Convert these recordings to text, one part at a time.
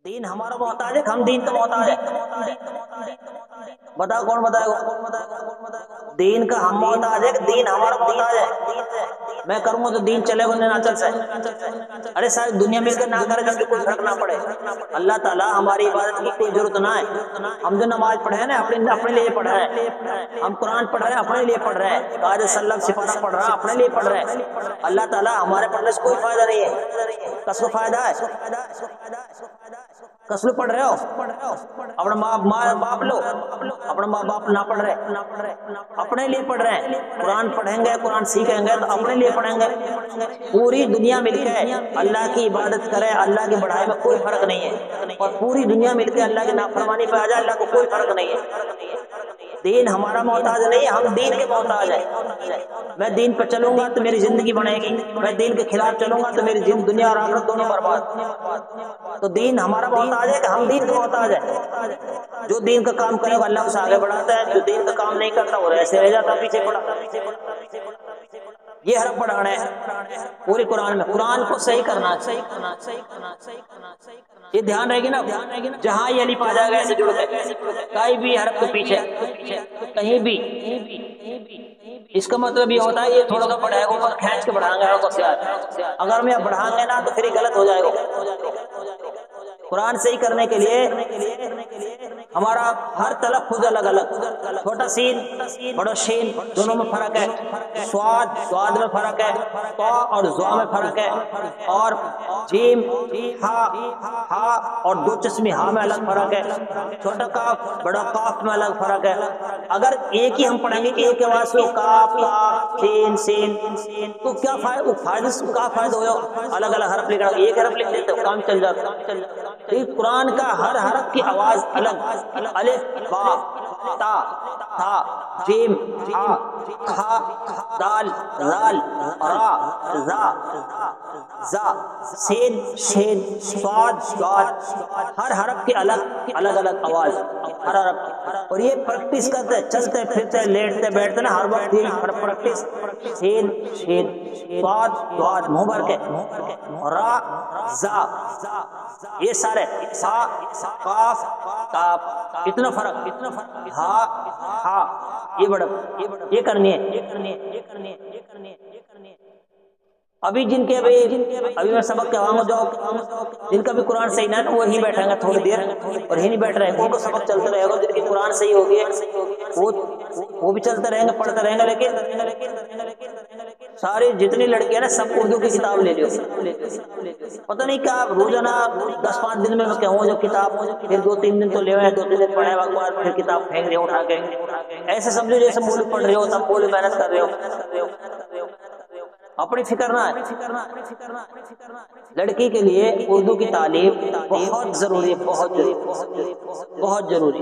دین ہمارا محتاج ہے، ہم دین کا محتاج ہے؟ بتاؤ کون بتائے گا؟ دین کا ہم محتاج ہے کہ دین ہمارا محتاج ہے؟ میں کروں گا تو دین چلے گا نہ چل سکے؟ ارے ساری دنیا مل کر نہ کرے جب کہ کوئی فرق نہ پڑے۔ اللہ تعالیٰ ہماری عبادت کی کوئی ضرورت نہ ہے۔ ہم جو نماز پڑھ رہے ہیں نا اپنے لیے پڑھ رہے ہیں، ہم قرآن پڑھ رہے ہیں اپنے لیے پڑھ رہے ہیں، قاعدہ سلم سپارہ پڑھ رہا اپنے لیے پڑھ رہے ہیں۔ اللہ تعالیٰ ہمارے پڑھنے سے کوئی فائدہ نہیں ہے۔ کس کو فائدہ ہے؟ کس لو پڑھ رہے ہو؟ اپنا ماں باپ لو، اپنا ماں باپ نہ پڑھ رہے، اپنے لیے پڑھ رہے ہیں۔ قرآن پڑھیں گے، قرآن سیکھیں گے تو اپنے لیے پڑھیں گے۔ پوری دنیا مل کے اللہ کی عبادت کرے، اللہ کی بڑھائی میں کوئی فرق نہیں ہے، اور پوری دنیا مل کے اللہ کی نافرمانی پہ آ جائے، اللہ کو کوئی فرق نہیں ہے۔ دین ہمارا محتاج نہیں، ہم دین کے محتاج ہیں۔ میں دین پہ چلوں گا تو میری زندگی بنے گی، میں دین کے خلاف چلوں گا تو میری دنیا اور آخرت دونوں برباد۔ تو دین ہمارا محتاج ہے کہ ہم دین کے محتاج ہیں؟ جو دین کا کام کرے گا اللہ اسے آگے بڑھاتا ہے، جو دین کا کام نہیں کرتا وہ ایسے رہ جاتا پیچھے پڑا۔ یہ حرف پڑھانا ہے پورے قرآن میں، قرآن کو صحیح کرنا ہے۔ یہ دھیان رہے گی نا، جہاں یہ الف آ جائے گا ایسے جڑ کے، کہیں بھی حرف کے پیچھے کہیں بھی، اس کا مطلب یہ ہوتا ہے یہ تھوڑا سا بڑھائے گا، اوپر کھینچ کے بڑھائیں گے حرف سے۔ اگر ہم یہاں بڑھائیں گے نا تو پھر یہ غلط ہو جائے گا۔ قرآن صحیح کرنے کے لیے ہمارا ہر تلفظ الگ الگ، چھوٹا سین بڑا شین دونوں میں فرق ہے، سواد میں فرق ہے، طا اور ضا میں فرق ہے، اور جیم ہا اور دو چشمی ہا میں الگ فرق ہے، چھوٹا کاف بڑا قاف میں الگ فرق ہے۔ اگر ایک ہی ہم پڑھیں گے ایک کے بعد سے کاف کاف سین تو کیا فائدہ ہو؟ الگ الگ حرف لکھنا، ایک حرف لکھ لیتے کام چل جاتا۔ قرآن کا ہر حرف کی آواز الگ، الف با تا تھا جیم ہا کھا دال زال را زا سین شین صاد ضاد، ہر حرف کی الگ الگ آواز ہر حرف کی۔ اور یہ پریکٹس کرتے چلتے پھرتے لیٹتے بیٹھتے نا ہر وقت یہ پریکٹس، سین شین صاد ضاد منہ بھر کے، را زا یہ سارے، سا قاف کاف اتنا فرق، ہا یہ بڑا یہ کرنی ہے۔ ابھی جن کے ابھی میں سبق کہواؤں گا جو جن کا بھی قرآن صحیح نہ ہے وہ ہی بیٹھیں گے تھوڑی دیر، اور ہی نہیں بیٹھ رہے ہیں، ان کو سبق چلتا رہے گا۔ جن کی قرآن صحیح ہوگی وہ بھی چلتے رہیں گے، پڑھتے رہیں گے، لیکن ساری جتنی لڑکیاں نا سب اردو کی کتاب لے لیو۔ پتہ نہیں کیا روزانہ 10-5 دن میں کہوں جو کتاب، پھر 2-3 دن تو لے ہوئے، 2-3 دن پڑھے بعد پھر کتاب پھینک رہے اٹھا کے، ایسے سمجھو جیسے مولوی پڑھ رہے ہو تب مولوی محنت کر رہے ہو۔ اپنی فکر نہ ہے۔ لڑکی کے لیے اردو کی تعلیم بہت ضروری ہے، بہت ضروری۔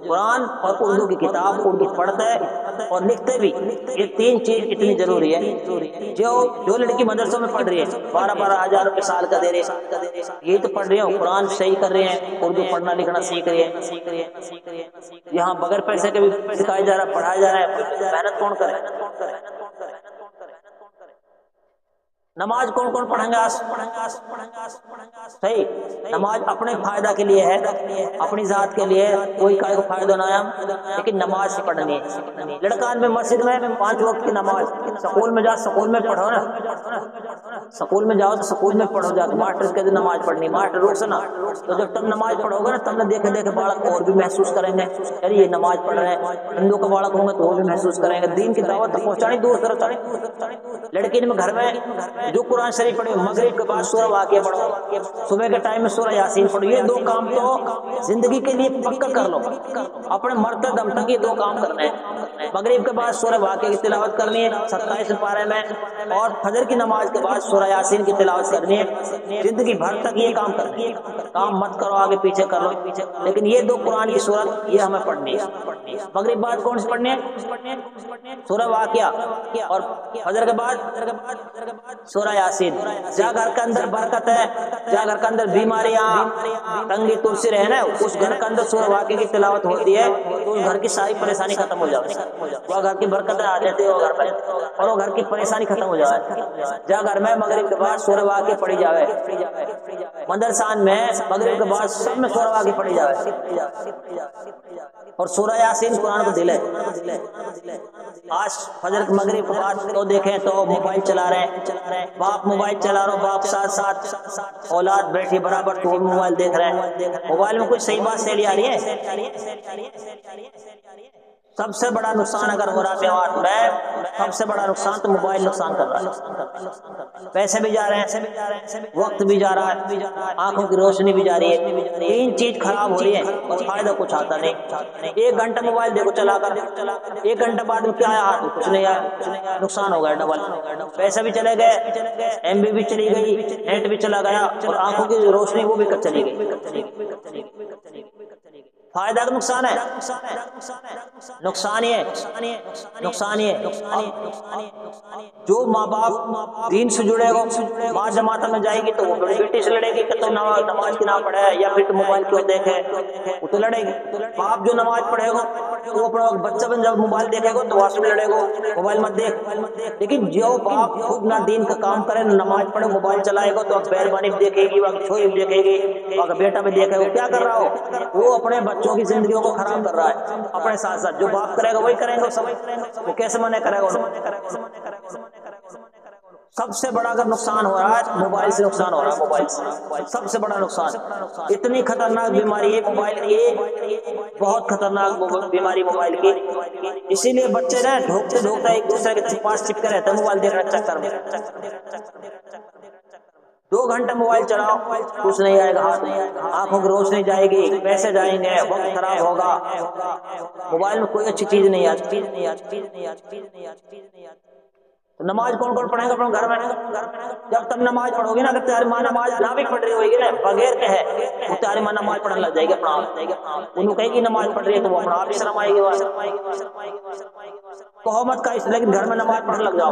قرآن اور اردو کی کتاب، اردو پڑھتے اور لکھتے بھی، یہ 3 چیز اتنی ضروری ہے۔ جو لڑکی مدرسوں میں پڑھ رہی ہے 12-12 ہزار روپے سال کا دے رہے ہیں، یہ تو پڑھ رہی ہیں قرآن صحیح کر رہے ہیں، اردو پڑھنا لکھنا سیکھ رہے ہیں، یہاں بغیر پیسے کے بھی سکھایا جا رہا ہے، پڑھایا جا رہا ہے، محنت کون کرے؟ نماز کون کون پڑھیں گے؟ صحیح نماز اپنے فائدہ کے لیے ہے، اپنی ذات کے لیے، کوئی کا فائدہ نہ ہے، لیکن نماز پڑھنی ہے۔ لڑکان میں مسجد میں 5 وقت کی نماز، سکول میں جاؤ سکول میں پڑھو نا، سکول میں جاؤ تو سکول میں پڑھو، جا کے ماسٹر کے دن نماز پڑھنی، ماسٹر روک سنا تو جب تم نماز پڑھو گے نا تم نے دیکھے بالک اور بھی محسوس کریں گے، یار یہ نماز پڑھ رہے ہیں۔ ہندو کا بالک ہوں گے تو وہ بھی محسوس کریں گے۔ دین کی دعوت تو پہنچانی دور طرف۔ لڑکی نے گھر میں جو قرآن شریف پڑھو، مغرب کے بعد سورہ واقعہ پڑھو، صبح کے ٹائم میں سورہ یاسین پڑھو، یہ 2 کام تو زندگی کے لیے پکا کر لو، اپنے مرتے دم تک یہ 2 کام کرنے ہیں۔ مغرب کے بعد سورہ واقعہ کی تلاوت کرنی ہے 27 پارے میں، اور فجر کی نماز کے بعد سورہ یاسین کی تلاوت کرنی ہے۔ زندگی بھر تک یہ کام کرنا ہے، کام مت کرو آگے پیچھے کر لو، لیکن یہ 2 قرآن کی سورت یہ ہمیں پڑھنی ہے۔ مغرب بعد کون سی پڑھنی ہے؟ سورہ واقعہ، اور فجر کے بعد سورہ یاسین۔ جہاں گھر کے اندر برکت ہے، جہاں گھر کے اندر بیماریاں تنگی ترسی رہے نا، اس گھر کے اندر سورہ واقعہ کی تلاوت ہوتی ہے تو اس گھر کی ساری پریشانی ختم ہو جاتی ہے، وہ گھر کی برکتیں آ جاتی ہے وہ گھر میں، اور وہ گھر کی پریشانی ختم ہو جائے۔ جہاں گھر میں مغرب کے بعد سورہ واقعہ پڑھی جائے مدرسان میں مغرب کے بعد سب میں سورہ واقعہ پڑھی جائے، اور سورہ یاسین قرآن کو دل ہے۔ آج فجر مغرب کے بعد تو دیکھیں تو موبائل چلا رہے ہیں، باپ موبائل چلا رہا ہو، باپ ساتھ ساتھ اولاد بیٹھی برابر تو موبائل دیکھ رہے ہیں۔ موبائل میں کوئی صحیح بات سیلی آ رہی ہے؟ سب سے بڑا نقصان اگر ہو رہا ہے سب سے بڑا نقصان تو موبائل نقصان کر رہا ہے، پیسے بھی جا رہے ہیں، وقت بھی جا رہا ہے، آنکھوں کی روشنی بھی جا رہی ہے، تین چیز خراب ہو رہی ہے اور فائدہ کچھ آتا نہیں۔ 1 گھنٹہ موبائل دیکھو چلا کر، 1 گھنٹہ بعد میں کیا آیا ہاتھ میں؟ کچھ نہیں آیا، نقصان ہو گیا ڈبل، پیسے بھی چلے گئے، ایم بی بھی چلی گئی، نیٹ بھی چلا گیا، اور آنکھوں کی روشنی وہ بھی چلی گئی۔ فائدہ کا نقصان ہے، نقصان ہی ہے، نقصان ہی ہے۔ جو ماں باپ دین سے جڑے گا، ماں جماعت میں جائے گی تو وہ بیٹی سے لڑے گی کہ تو نماز کی نہ پڑھے یا پھر تو موبائل کیوں دیکھے، وہ تو لڑے گی۔ باپ جو نماز پڑھے گا وہ اپنا بچہ بن جب موبائل دیکھے گا تو واسطے لڑے گا، موبائل مت دیکھ۔ لیکن جو باپ خود نہ دین کا کام کرے نہ نماز پڑھے موبائل چلائے گا تو مہربانی بھی دیکھے گی، وقت چھوئی بھی دیکھے گی، وقت بیٹا بھی دیکھے گا، کیا کر رہا ہو؟ وہ اپنے بچوں کی زندگیوں کو خراب کر رہا ہے اپنے ساتھ ساتھ۔ جو باپ کرے گا وہی کریں گے سب، وہ کیسے منع کرے گا؟ سب سے بڑا اگر نقصان ہو رہا ہے موبائل سے نقصان ہو رہا ہے، موبائل سے سب سے بڑا نقصان۔ اتنی خطرناک بیماری ہے موبائل کی، بہت خطرناک بیماری موبائل کی، اسی لیے بچے نا ڈھوکتے ڈھوکتے ایک دوسرے کے پاس چپکے رہتے ہیں موبائل دیکھنے کے چکر میں۔ 2 گھنٹے موبائل چلاؤ کچھ نہیں آئے گا ہاتھ میں، آنکھوں کی روشنی جائے گی، پیسے جائیں گے، وقت خراب ہوگا۔ موبائل میں کوئی اچھی چیز نہیں آتی۔ نماز کون کون پڑھے گا اپنے گھر میں؟ جب تم نماز پڑھو گی نا، اگر تمہاری ماں نماز نہ بھی پڑھ رہی ہوگی نا بغیر کہے، وہ تمہاری ماں نماز پڑھنے لگ جائے گی اپنا آپ، انہوں کہے گی نماز پڑھ رہی ہے تو وہ اپنا آپ ہی شرم آئے گی۔ کہو مت کا اس، لیکن گھر میں نماز پڑھنے لگ جاؤ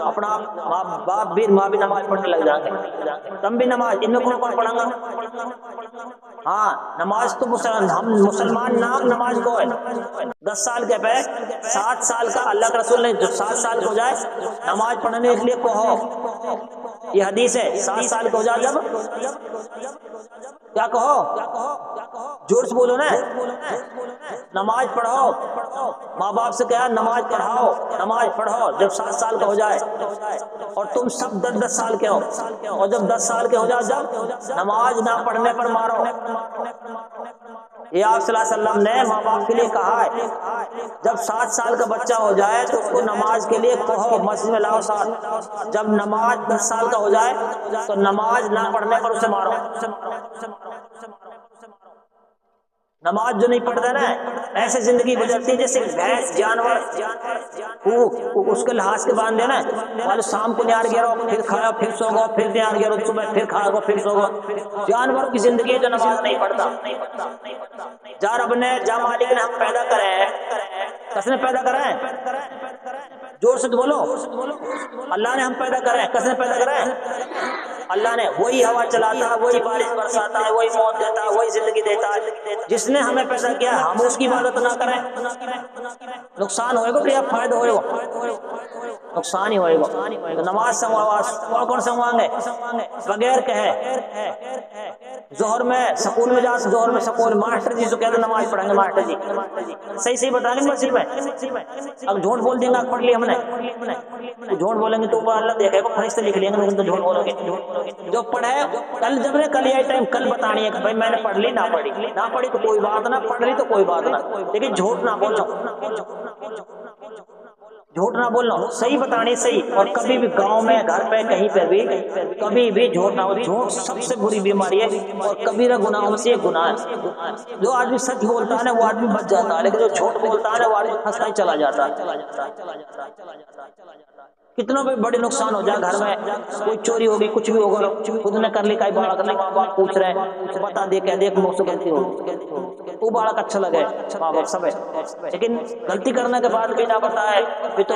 اپنا آپ، باپ بھی ماں بھی نماز پڑھنے لگ جائیں گے، تم بھی نماز۔ ان میں کون کون پڑھیں گا؟ ہاں نماز تو ہم مسلمان نام نماز کو ہے۔ 10 سال کے پہ 7 سال کا اللہ کے رسول نے جو 7 سال کو ہو جائے نماز پڑھنے کے لیے کہو، یہ حدیث ہے۔ 7 سال کو ہو جائے جب کیا کہو؟ جوڑ سے بولو نا، نماز پڑھو، ماں باپ سے کہا نماز پڑھاؤ، نماز پڑھو جب 7 سال کا ہو جائے، اور تم سب 10 سال کے ہو، اور جب 10 سال کے ہو جائے جب نماز نہ پڑھنے پر مارو۔ یہ آپ صلی اللہ علیہ وسلم نے ماں باپ کے لیے کہا ہے، جب 7 سال کا بچہ ہو جائے تو اس کو نماز کے لیے کہو، مسجد میں لاؤ ساتھ، جب نماز 10 سال کا ہو جائے تو نماز نہ پڑھنے پر اسے مارو۔ نماز جو نہیں پڑھتا نا ایسے زندگی گزرتی ہے جیسے بھینس جانور، اس کے لحاظ کے باندھے نا، اور شام کو نیار گرو پھر کھاؤ پھر سو گو، پھر نیار گرو صبح پھر کھاؤ گو پھر سو گو۔ جانوروں کی زندگی ہے جو نماز نہیں پڑھتا۔ جا رب نے جا مالک نے ہم پیدا کرے ہیں، کس نے پیدا کرے ہیں؟ جوڑ سے بولو، اللہ نے ہم پیدا کرے ہیں، کس نے پیدا کرے ہیں؟ اللہ نے۔ وہی ہوا چلاتا ہے، وہی بارش برساتا ہے، وہی موت دیتا ہے، وہی زندگی دیتا ہے۔ جس نے ہمیں پیدا کیا ہم اس کی عبادت نہ کریں، نقصان ہوئے گا کہ یا فائدہ ہوئے گا؟ نقصان ہی ہوئے گا۔ نماز سنگوا کون سنگوائیں گے؟ بغیر کہے ظہر میں سکول میں جا، ظہر میں سکول ماسٹر جی سے کہتے نماز پڑھیں گے، ماسٹر جی صحیح بتائیں گے مسجد میں۔ اب جھوٹ بول دیں گے پڑھ لیا ہم نے، جھوٹ بولیں گے تو اوپر اللہ دیکھے گا، فرشتے لکھ لیں گے تو جھوٹ بولو گے۔ جو پڑھے کل جب نے کل یہ ٹائم کل بتانی ہے کہ بھائی میں نے پڑھ لی، نہ پڑھی تو کوئی بات نہ، پڑھ لی تو کوئی بات نہ، لیکن جھوٹ نہ بولنا، جھوٹ نہ بولنا، صحیح بتانی صحیح۔ اور کبھی بھی گاؤں میں گھر پہ کہیں پہ بھی کبھی بھی جھوٹ نہ ہو۔ جھوٹ سب سے بری بیماری ہے اور کبیرہ گناہوں سے گناہ ہے۔ جو آدمی سچ بولتا ہے نا وہ آدمی بچ جاتا ہے، لیکن جو جھوٹ بولتا ہے نا وہ آدمی پھنستا ہی چلا جاتا ہے۔ کتنا بھی بڑی نقصان ہو جائے گھر میں، کوئی چوری ہوگی کچھ بھی ہوگا، خود نے کر لی کئی بار کرنے، ماں باپ پوچھ رہے ہیں بتا دے کہ دیکھ مجھ سے غلطی ہوگی، وہ بڑا اچھا لگے ماں باپ سب ہے، لیکن غلطی کرنے کے بعد بھی نہ بتائے تو